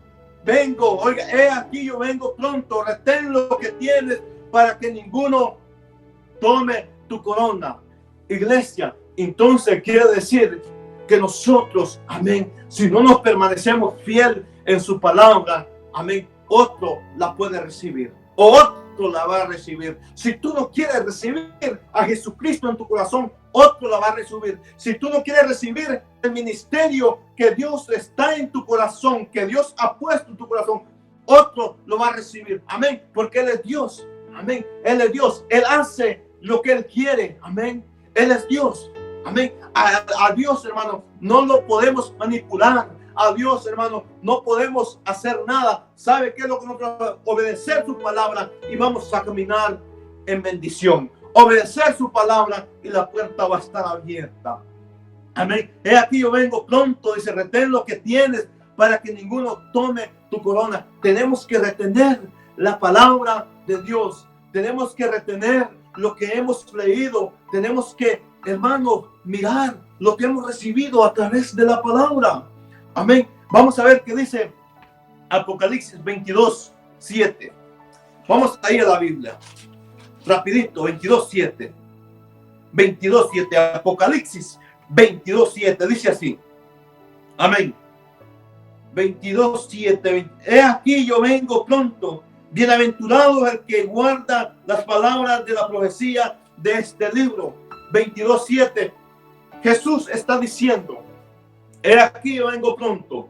Oiga, he aquí yo vengo pronto. Retén lo que tienes para que ninguno tome tu corona. Iglesia, entonces quiere decir que nosotros, amén, si no nos permanecemos fiel en su palabra, amén, otro la puede recibir, o otro la va a recibir. Si tú no quieres recibir a Jesucristo en tu corazón, otro la va a recibir. Si tú no quieres recibir el ministerio que Dios está en tu corazón, que Dios ha puesto en tu corazón, otro lo va a recibir. Amén, porque Él es Dios. Amén, Él es Dios. Él hace lo que Él quiere. Amén, Él es Dios. Amén. A Dios, hermano, no lo podemos manipular. A Dios, hermano, no podemos hacer nada. ¿Sabe qué es lo que nosotros? Obedecer su palabra y vamos a caminar en bendición. Obedecer su palabra y la puerta va a estar abierta. Amén. He aquí yo vengo pronto. Dice, retén lo que tienes para que ninguno tome tu corona. Tenemos que retener la palabra de Dios. Tenemos que retener lo que hemos leído. Tenemos que, hermano, mirar lo que hemos recibido a través de la palabra. Amén. Vamos a ver qué dice Apocalipsis 22:7. Vamos a ir a la Biblia. Rapidito, 22:7. 22:7. Apocalipsis 22:7. Dice así. Amén. 22:7. He aquí yo vengo pronto. Bienaventurado el que guarda las palabras de la profecía de este libro. 22:7. Jesús está diciendo, he aquí yo vengo pronto.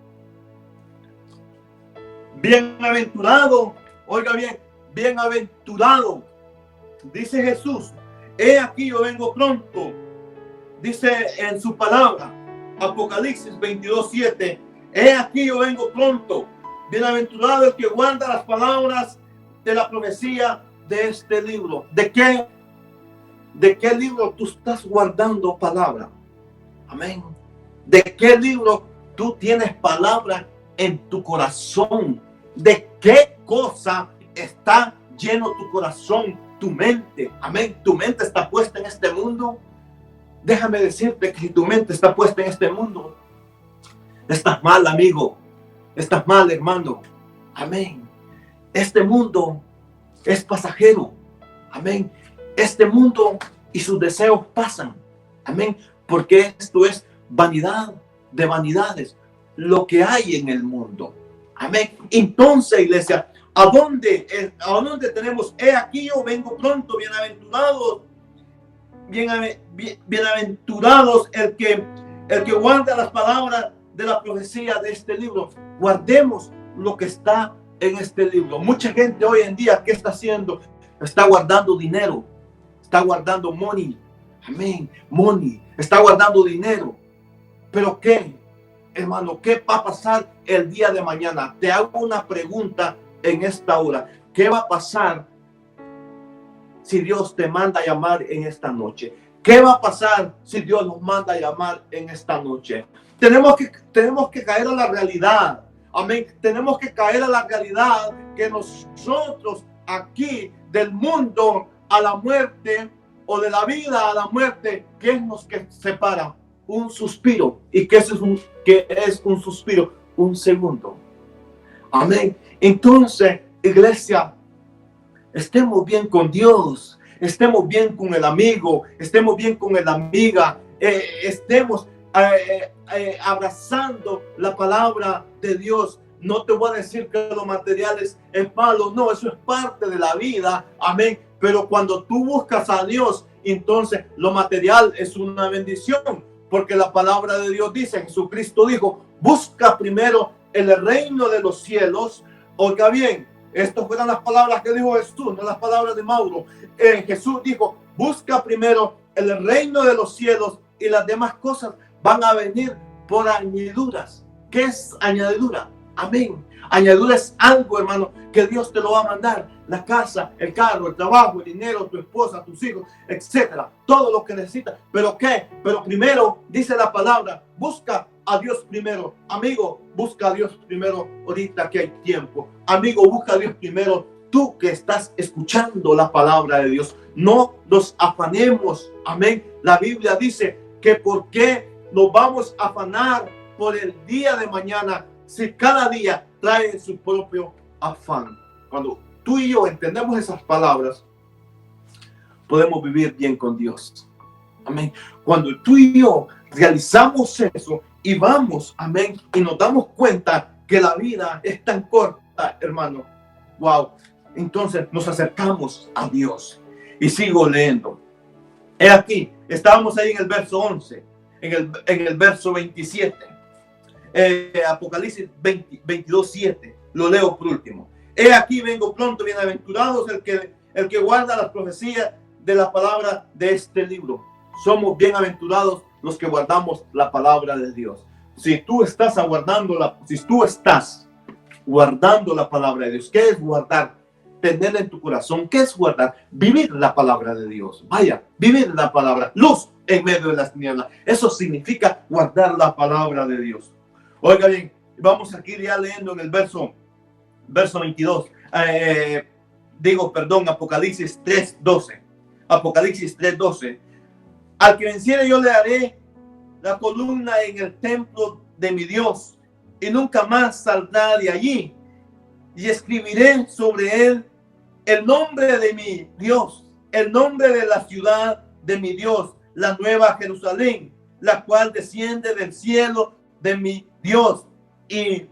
Bienaventurado, oiga bien, bienaventurado, dice Jesús, he aquí yo vengo pronto. Dice en su palabra, Apocalipsis 22:7, he aquí yo vengo pronto. Bienaventurado el que guarda las palabras de la profecía de este libro. ¿De qué libro tú estás guardando palabra? Amén. ¿De qué libro tú tienes palabra en tu corazón? ¿De qué cosa está lleno tu corazón, tu mente? Amén. ¿Tu mente está puesta en este mundo? Déjame decirte que si tu mente está puesta en este mundo, estás mal, amigo. Estás mal, hermano. Amén. Este mundo es pasajero. Amén. Este mundo y sus deseos pasan. Amén. Porque esto es vanidad de vanidades. Lo que hay en el mundo. Amén. Entonces, iglesia, ¿a dónde tenemos? He aquí yo vengo pronto. Bienaventurados el que guarda las palabras de la profecía de este libro. Guardemos lo que está en este libro. Mucha gente hoy en día, ¿qué está haciendo? Está guardando dinero. Está guardando money. Amén. Money. Está guardando dinero. ¿Pero qué? Hermano, ¿qué va a pasar el día de mañana? Te hago una pregunta en esta hora. ¿Qué va a pasar si Dios te manda a llamar en esta noche? ¿Qué va a pasar si Dios nos manda a llamar en esta noche? Tenemos que caer a la realidad. Amén. Tenemos que caer a la realidad que nosotros aquí del mundo a la muerte o de la vida a la muerte, ¿qué es lo que separa? Un suspiro. ¿Y qué es un suspiro? Un segundo. Amén. Entonces, iglesia, estemos bien con Dios, estemos bien con el amigo, estemos bien con la amiga, estemos abrazando la palabra de Dios. No te voy a decir que lo material es malo, no, eso es parte de la vida, amén. Pero cuando tú buscas a Dios, entonces lo material es una bendición, porque la palabra de Dios dice, Jesucristo dijo, busca primero el reino de los cielos. Oiga bien, estas fueron las palabras que dijo Jesús, no las palabras de Mauro. Jesús dijo, busca primero el reino de los cielos y las demás cosas van a venir por añadiduras. ¿Qué es añadidura? Amén. Añadidura es algo, hermano, que Dios te lo va a mandar. La casa, el carro, el trabajo, el dinero, tu esposa, tus hijos, etcétera. Todo lo que necesitas. ¿Pero qué? Pero primero, dice la palabra, busca a Dios primero. Amigo, busca a Dios primero ahorita que hay tiempo. Amigo, busca a Dios primero. Tú que estás escuchando la palabra de Dios. No nos afanemos. Amén. La Biblia dice que por qué nos vamos a afanar por el día de mañana si cada día trae su propio afán. Cuando tú y yo entendemos esas palabras, podemos vivir bien con Dios. Amén. Cuando tú y yo realizamos eso y vamos, amén, y nos damos cuenta que la vida es tan corta, hermano, wow, entonces nos acercamos a Dios. Y sigo leyendo. He aquí, estábamos ahí en el verso 11, en el verso 27. Apocalipsis 22, 7. Lo leo por último. He aquí vengo pronto, bienaventurados el que guarda las profecías de la palabra de este libro. Somos bienaventurados los que guardamos la palabra de Dios. Si tú estás guardando la palabra de Dios, ¿qué es guardar? Tenerla en tu corazón. ¿Qué es guardar? Vivir la palabra de Dios. Vaya, vivir la palabra. Luz en medio de las tinieblas. Eso significa guardar la palabra de Dios. Oiga bien, vamos aquí ya leyendo en el verso 22. Apocalipsis 3:12. Apocalipsis 3:12. Al que venciere yo le daré la columna en el templo de mi Dios, y nunca más saldrá de allí. Y escribiré sobre él el nombre de mi Dios, el nombre de la ciudad de mi Dios, la nueva Jerusalén, la cual desciende del cielo de mi Dios, y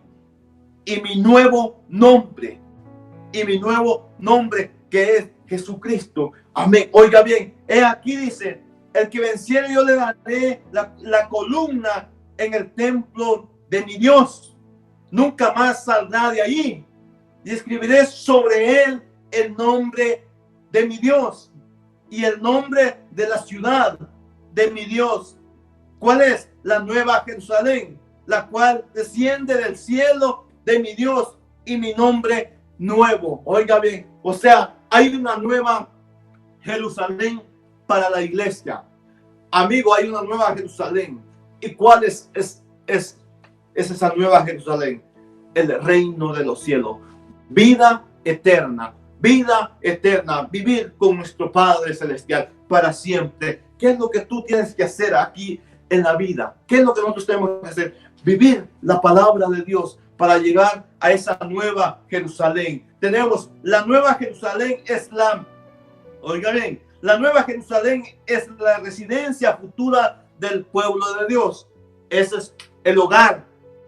mi nuevo nombre, que es Jesucristo. Amén. Oiga bien, aquí dice, el que venciere yo le daré la columna en el templo de mi Dios, nunca más saldrá de allí. Y escribiré sobre él el nombre de mi Dios y el nombre de la ciudad de mi Dios. ¿Cuál es? La nueva Jerusalén, la cual desciende del cielo de mi Dios, y mi nombre nuevo. Oiga bien, o sea, hay una nueva Jerusalén para la iglesia. Amigo, hay una nueva Jerusalén. ¿Y cuál es esa nueva Jerusalén? El reino de los cielos. Vida eterna, vivir con nuestro Padre Celestial para siempre. ¿Qué es lo que tú tienes que hacer aquí en la vida? ¿Qué es lo que nosotros tenemos que hacer? Vivir la palabra de Dios para llegar a esa nueva Jerusalén. Tenemos la nueva Jerusalén, la nueva Jerusalén es la residencia futura del pueblo de Dios. Ese es el hogar,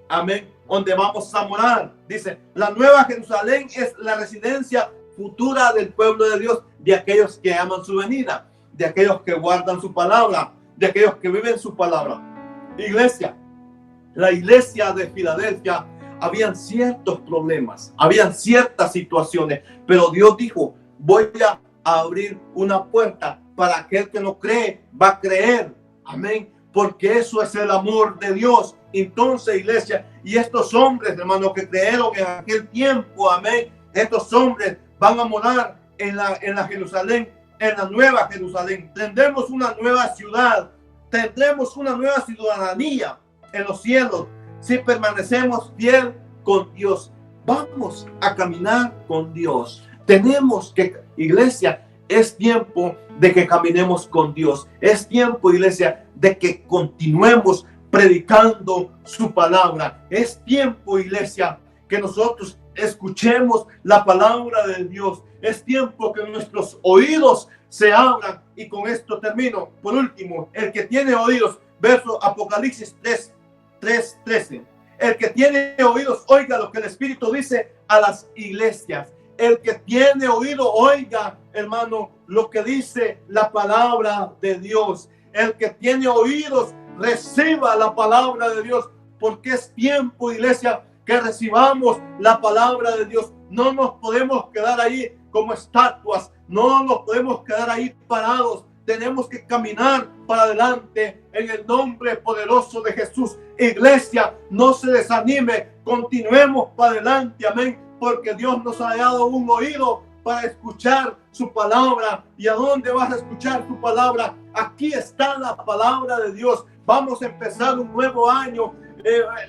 amén, donde vamos a morar. Dice, la nueva Jerusalén es la residencia futura del pueblo de Dios, de aquellos que aman su venida, de aquellos que guardan su palabra, de aquellos que viven su palabra. Iglesia, la iglesia de Filadelfia, habían ciertos problemas, habían ciertas situaciones, pero Dios dijo, voy a abrir una puerta para aquel que no cree, va a creer. Amén. Porque eso es el amor de Dios. Entonces, iglesia, y estos hombres, hermanos, que creyeron en aquel tiempo, amén, estos hombres van a morar en la Jerusalén, en la nueva Jerusalén. Tendremos una nueva ciudad, tendremos una nueva ciudadanía en los cielos si permanecemos fiel con Dios. Vamos a caminar con Dios. Tenemos que, iglesia, Es tiempo de que caminemos con Dios. Es tiempo, iglesia, de que continuemos predicando su palabra. Es tiempo, iglesia, que nosotros escuchemos la palabra de Dios. Es tiempo que nuestros oídos se abran. Y con esto termino. Por último, el que tiene oídos, verso Apocalipsis 3:13. El que tiene oídos, oiga lo que el Espíritu dice a las iglesias. El que tiene oído, oiga, hermano, lo que dice la palabra de Dios. El que tiene oídos, reciba la palabra de Dios, porque es tiempo, iglesia, que recibamos la palabra de Dios. No nos podemos quedar ahí como estatuas, no nos podemos quedar ahí parados. Tenemos que caminar para adelante en el nombre poderoso de Jesús. Iglesia, no se desanime, continuemos para adelante, amén, porque Dios nos ha dado un oído para escuchar su palabra. ¿Y a dónde vas a escuchar su palabra? Aquí está la palabra de Dios. Vamos a empezar un nuevo año.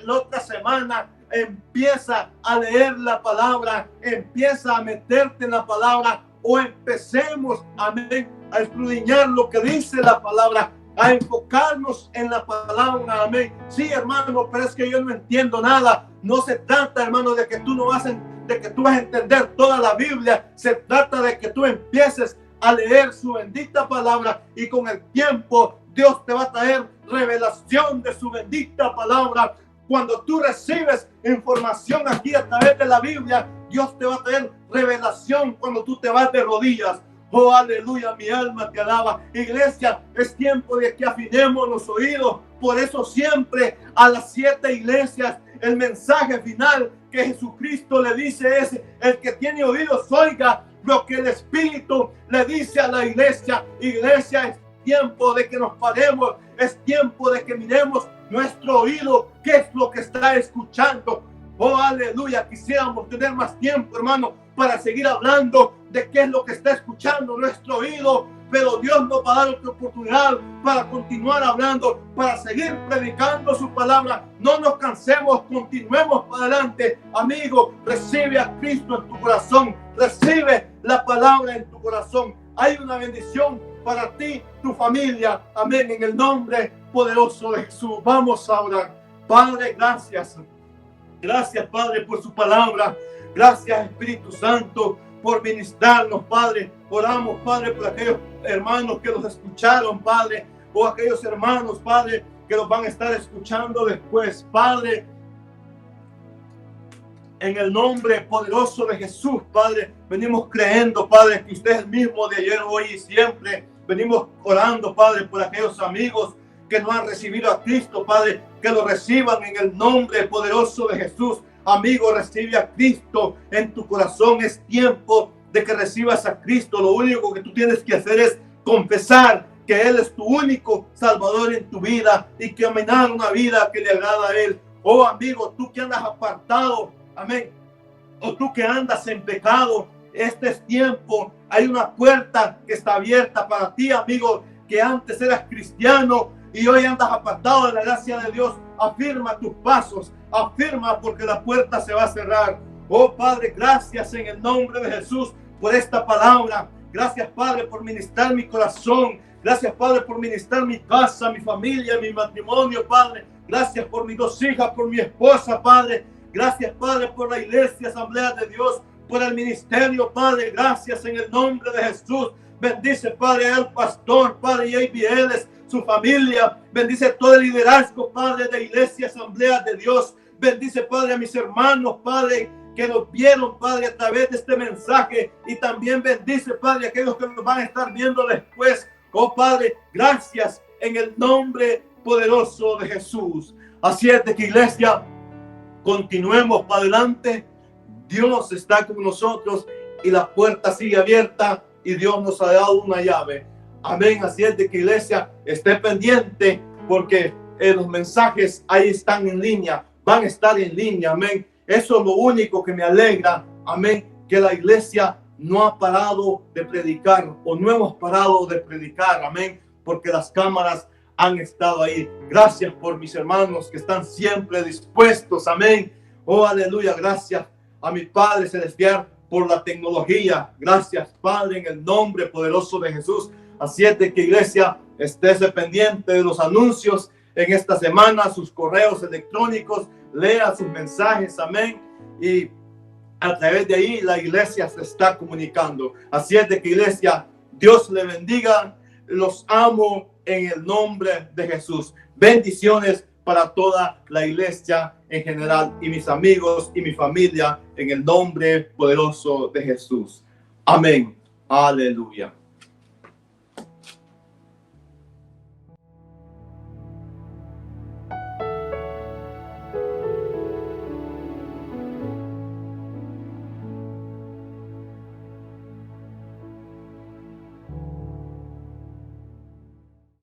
La otra semana empieza a leer la palabra, empieza a meterte en la palabra, o empecemos, amén, a escudriñar lo que dice la palabra, a enfocarnos en la palabra, amén. Sí, hermano, pero es que yo no entiendo nada. No se trata, hermano, de que tú vas a entender toda la Biblia. Se trata de que tú empieces a leer su bendita palabra, y con el tiempo Dios te va a traer revelación de su bendita palabra. Cuando tú recibes información aquí a través de la Biblia, Dios te va a traer revelación cuando tú te vas de rodillas. Oh, aleluya, mi alma te alaba. Iglesia, es tiempo de que afinemos los oídos. Por eso siempre a las 7 iglesias, el mensaje final que Jesucristo le dice es: el que tiene oídos, oiga lo que el Espíritu le dice a la iglesia. Iglesia, es tiempo de que nos paremos. Es tiempo de que miremos nuestro oído, qué es lo que está escuchando. Oh, aleluya, quisiéramos tener más tiempo, hermano, para seguir hablando de qué es lo que está escuchando nuestro oído, pero Dios nos va a dar otra oportunidad para continuar hablando, para seguir predicando su palabra. No nos cansemos, continuemos para adelante. Amigo, recibe a Cristo en tu corazón, recibe la palabra en tu corazón. Hay una bendición para ti, tu familia, amén, en el nombre poderoso de Jesús. Vamos a orar. Padre, gracias. Gracias, Padre, por su palabra. Gracias, Espíritu Santo, por ministrarnos, Padre. Oramos, Padre, por aquellos hermanos que los escucharon, Padre, o aquellos hermanos, Padre, que los van a estar escuchando después, Padre. En el nombre poderoso de Jesús, Padre, venimos creyendo, Padre, que usted es el mismo de ayer, hoy y siempre. Venimos orando, Padre, por aquellos amigos que no han recibido a Cristo, Padre, que lo reciban en el nombre poderoso de Jesús. Amigo, recibe a Cristo en tu corazón. Es tiempo de que recibas a Cristo. Lo único que tú tienes que hacer es confesar que Él es tu único Salvador en tu vida y caminar una vida que le agrada a Él. Oh, amigo, tú que andas apartado, amén, o tú que andas en pecado, este es tiempo. Hay una puerta que está abierta para ti, amigo, que antes eras cristiano y hoy andas apartado de la gracia de Dios. Afirma tus pasos, afirma, porque la puerta se va a cerrar. Oh, Padre, gracias en el nombre de Jesús por esta palabra. Gracias, Padre, por ministrar mi corazón. Gracias, Padre, por ministrar mi casa, mi familia, mi matrimonio, Padre. Gracias por mis 2 hijas, por mi esposa, Padre. Gracias, Padre, por la iglesia, Asamblea de Dios, por el ministerio, Padre. Gracias en el nombre de Jesús. Bendice, Padre, al pastor, Padre, y Ellis, su familia. Bendice todo el liderazgo, Padre, de iglesia, Asamblea de Dios. Bendice, Padre, a mis hermanos, Padre, que nos vieron, Padre, a través de este mensaje. Y también bendice, Padre, a aquellos que nos van a estar viendo después. Oh, Padre, gracias en el nombre poderoso de Jesús. Así es de que, iglesia, continuemos para adelante. Dios está con nosotros y la puerta sigue abierta y Dios nos ha dado una llave. Amén. Así es de que, iglesia, esté pendiente, porque los mensajes ahí están en línea, van a estar en línea. Amén. Eso es lo único que me alegra. Amén. Que la iglesia no ha parado de predicar, o no hemos parado de predicar. Amén. Porque las cámaras han estado ahí. Gracias por mis hermanos que están siempre dispuestos. Amén. Oh, aleluya. Gracias a mi Padre Celestial por la tecnología. Gracias, Padre, en el nombre poderoso de Jesús. Así es de que, iglesia, estés pendiente de los anuncios en esta semana, sus correos electrónicos, lea sus mensajes, amén. Y a través de ahí la iglesia se está comunicando. Así es de que, iglesia, Dios le bendiga. Los amo en el nombre de Jesús. Bendiciones para toda la iglesia en general y mis amigos y mi familia en el nombre poderoso de Jesús. Amén. Aleluya.